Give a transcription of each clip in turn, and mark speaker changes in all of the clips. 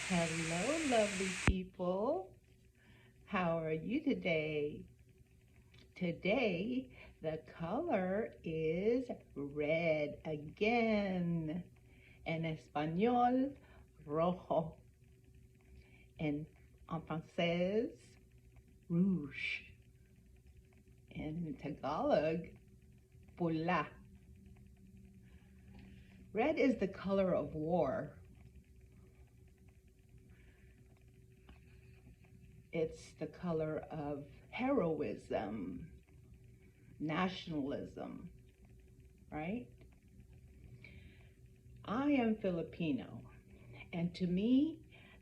Speaker 1: Hello, lovely people. How are you today? Today, the color is red again. En español, rojo. En francés, rouge. In Tagalog, pula. Red is the color of war. It's the color of heroism, nationalism, right? I am Filipino, and to me,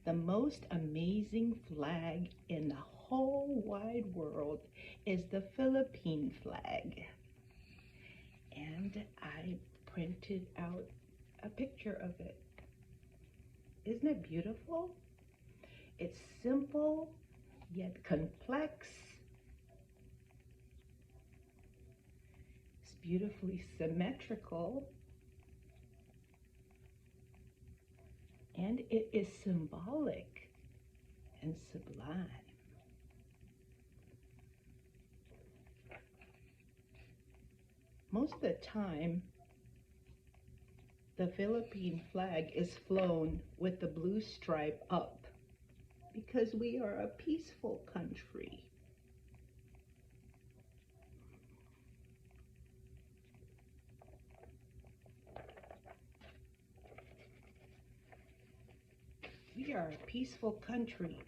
Speaker 1: the most amazing flag in the whole wide world is the Philippine flag. And I printed out a picture of it. Isn't it beautiful? It's simple, yet complex. It's beautifully symmetrical. And it is symbolic and sublime. Most of the time, the Philippine flag is flown with the blue stripe up because we are a peaceful country. We are a peaceful country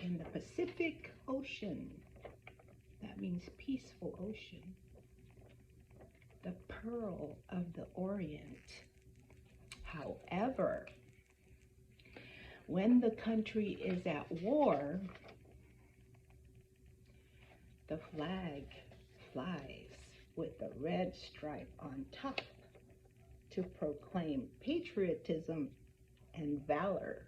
Speaker 1: in the Pacific Ocean. That means peaceful ocean. The pearl of the Orient. However, when the country is at war, the flag flies with the red stripe on top to proclaim patriotism and valor.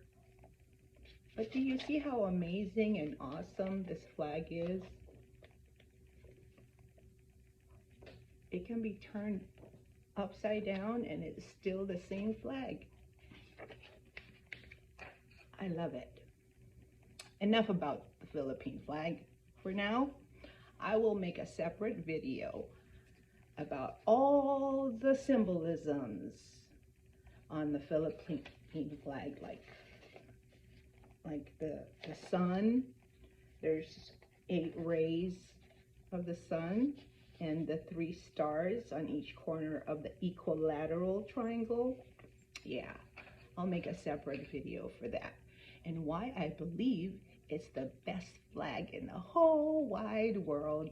Speaker 1: But do you see how amazing and awesome this flag is? It can be turned upside down and it's still the same flag. I love it. Enough about the Philippine flag. For now, I will make a separate video about all the symbolisms on the Philippine flag, like the sun. There's 8 rays of the sun and the 3 stars on each corner of the equilateral triangle. Yeah, I'll make a separate video for that. And why I believe it's the best flag in the whole wide world.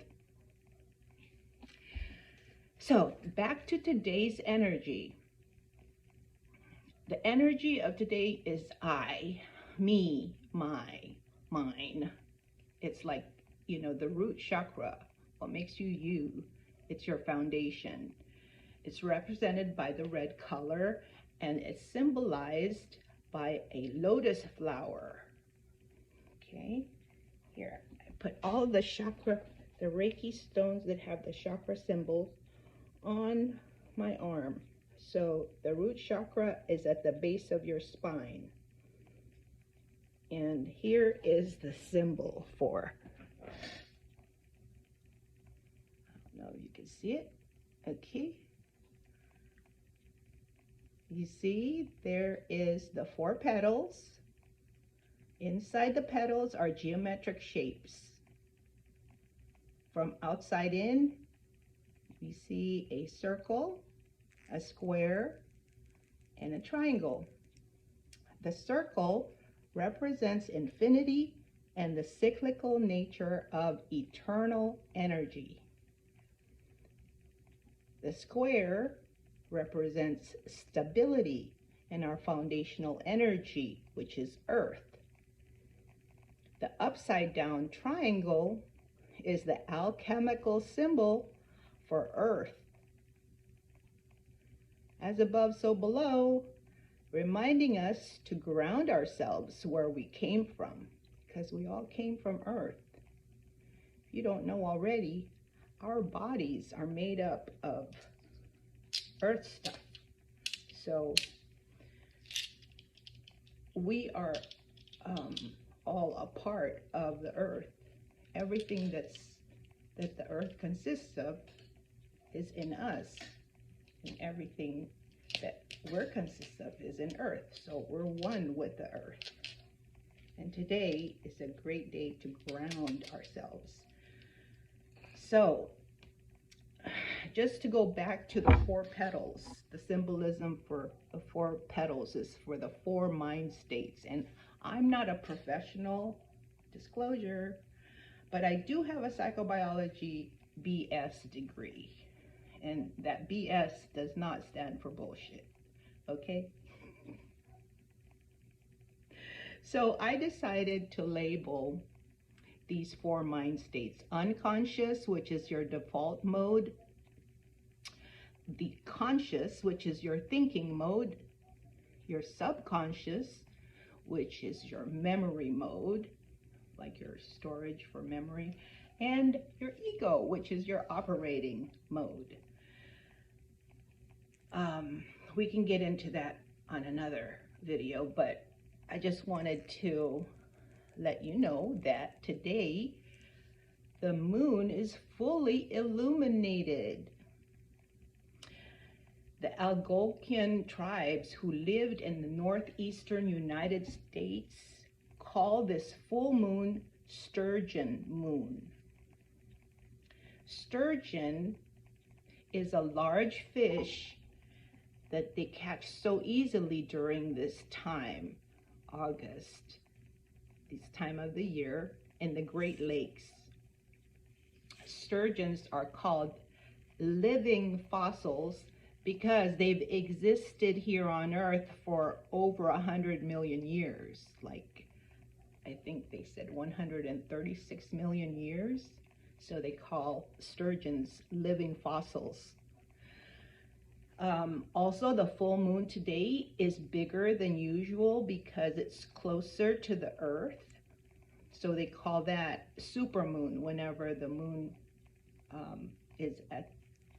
Speaker 1: So back to today's energy. The energy of today is I, me, my, mine. It's like, you know, the root chakra, what makes you you. It's your foundation. It's represented by the red color and it's symbolized by a lotus flower. Okay, here I put all the chakra, the Reiki stones that have the chakra symbols on my arm. So the root chakra is at the base of your spine. And here is the symbol for, I don't know if you can see it. Okay. You see, there is the 4 petals. Inside the petals are geometric shapes. From outside in, we see a circle, a square, and a triangle. The circle represents infinity and the cyclical nature of eternal energy. The square represents stability and our foundational energy, which is earth. The upside down triangle is the alchemical symbol for earth. As above, so below, reminding us to ground ourselves where we came from, because we all came from earth. If you don't know already, our bodies are made up of earth stuff. So we are all a part of the earth. Everything that the earth consists of is in us, and everything that we're consist of is in earth. So we're one with the earth. And today is a great day to ground ourselves. So just to go back to the 4 petals, the symbolism for the 4 petals is for the 4 mind states. And I'm not a professional, disclosure, but I do have a psychobiology BS degree. And that BS does not stand for bullshit, okay? So I decided to label these 4 mind states: unconscious, which is your default mode; the conscious, which is your thinking mode; your subconscious, which is your memory mode, like your storage for memory; and your ego, which is your operating mode. We can get into that on another video, but I just wanted to let you know that today the moon is fully illuminated. The Algonquian tribes who lived in the northeastern United States call this full moon sturgeon moon. Sturgeon is a large fish that they catch so easily during this time, August, this time of the year, in the Great Lakes. Sturgeons are called living fossils because they've existed here on Earth for over 100 million years. Like, I think they said 136 million years. So they call sturgeons living fossils. Also, the full moon today is bigger than usual because it's closer to the Earth. So they call that supermoon whenever the moon is at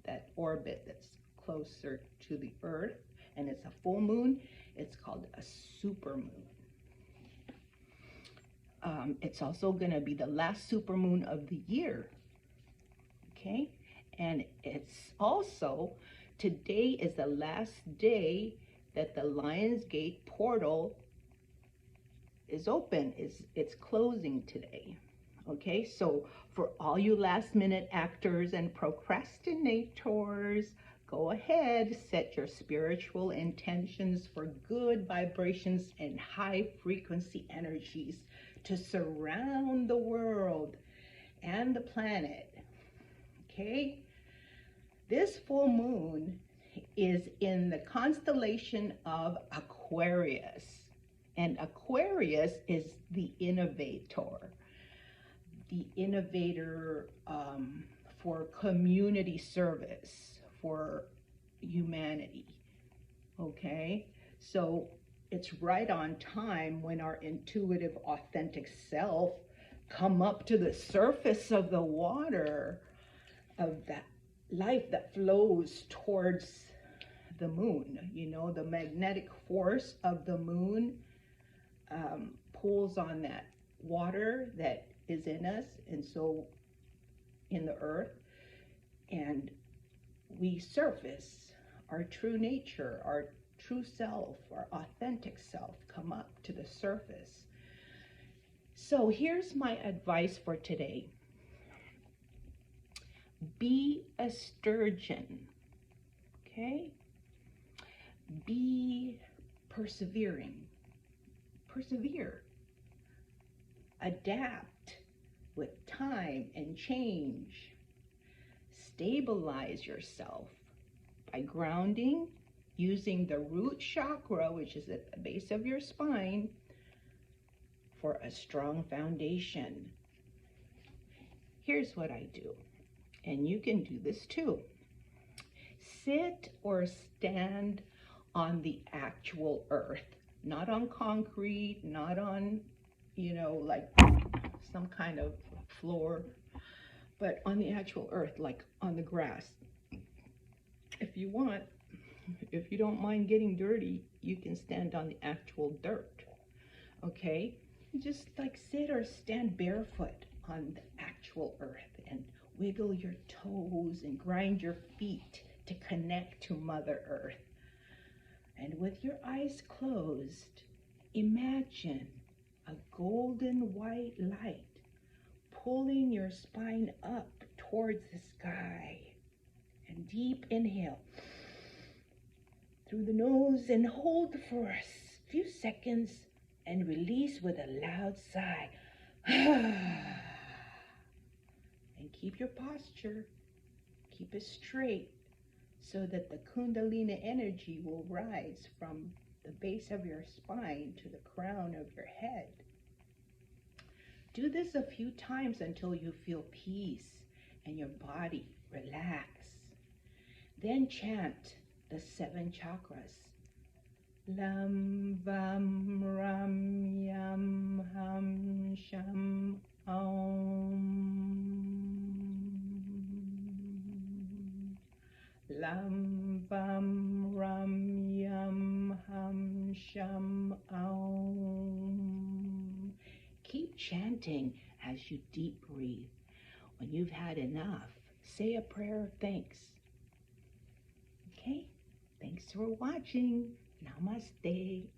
Speaker 1: that orbit that's closer to the Earth, and it's a full moon. It's called a supermoon. It's also going to be the last supermoon of the year. Okay, and it's also, today is the last day that the Lionsgate portal is open. It's closing today. Okay, so for all you last minute actors and procrastinators, go ahead, set your spiritual intentions for good vibrations and high frequency energies to surround the world and the planet. Okay, this full moon is in the constellation of Aquarius, and Aquarius is the innovator for community service, for humanity. Okay, so it's right on time when our intuitive, authentic self come up to the surface of the water of that life that flows towards the moon. You know, the magnetic force of the moon pulls on that water that is in us, and so in the earth, and we surface our true nature, our true self, our authentic self come up to the surface. So here's my advice for today. Be a sturgeon, okay? Be persevering. Persevere. Adapt with time and change. Stabilize yourself by grounding, using the root chakra, which is at the base of your spine, for a strong foundation. Here's what I do, and you can do this too. Sit or stand on the actual earth, not on concrete, not on, like some kind of floor, but on the actual earth, like on the grass. If you don't mind getting dirty, you can stand on the actual dirt. okay? Just like sit or stand barefoot on the actual earth and wiggle your toes and grind your feet to connect to Mother Earth. And with your eyes closed, imagine a golden white light pulling your spine up towards the sky. And deep inhale through the nose and hold for a few seconds and release with a loud sigh. And keep your posture, keep it straight so that the Kundalini energy will rise from the base of your spine to the crown of your head. Do this a few times until you feel peace and your body relax. Then chant the 7 chakras. Lam, vam, ram, yam, ham, sham, om. Lam, vam, ram, yam, ham, sham, om. Keep chanting as you deep breathe. When you've had enough, say a prayer of thanks. Okay? Thanks for watching. Namaste.